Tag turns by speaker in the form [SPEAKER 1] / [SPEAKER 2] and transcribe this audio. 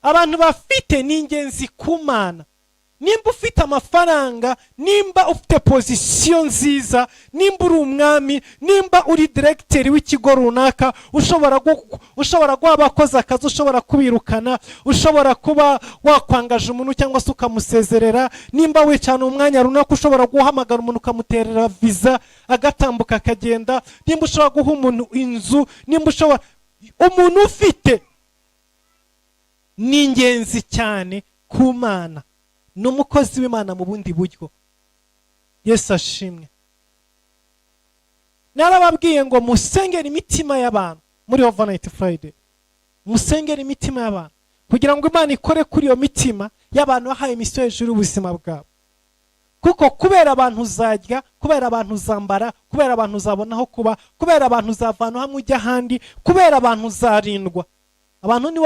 [SPEAKER 1] abantu bafite ni ingenzi ku Mana. Nimba ufite amafaranga, nimba ufite pozisiyo nziza, nimba uri umwami, nimba uri directeur w'ikigo runaka, ushobora guha abakozi akazi, ushobora kubirukana, ushobora kuba wakwangaje umuntu cyangwa se ukamusezerera, nimba wicana umwanya runaka ushobora guhamagara umuntu ukamuterera visa agatambuka akagenda, nimba ushobora guha umuntu inzu, nimba ushobora umuntu ufite ni ingenzi cyane ku Mana. N'umukozi w'Imana mu bundi buryo. Yesu ashimwe. Narababwiye ngo musengera imitima y'abantu muri Overnight Friday. Musengera imitima y'abantu kugira ngo Imana ikore kuri iyo mitima y'abantu bahaye imisiyo hejuru y'ubuzima bwabo. Kuko kubera abantu uzarya, kubera abantu uzambara, kubera abantu uzabonaho kuba, kubera abantu uzavana hamwe ujya ahandi, kubera abantu uzarindwa. Abantu nibo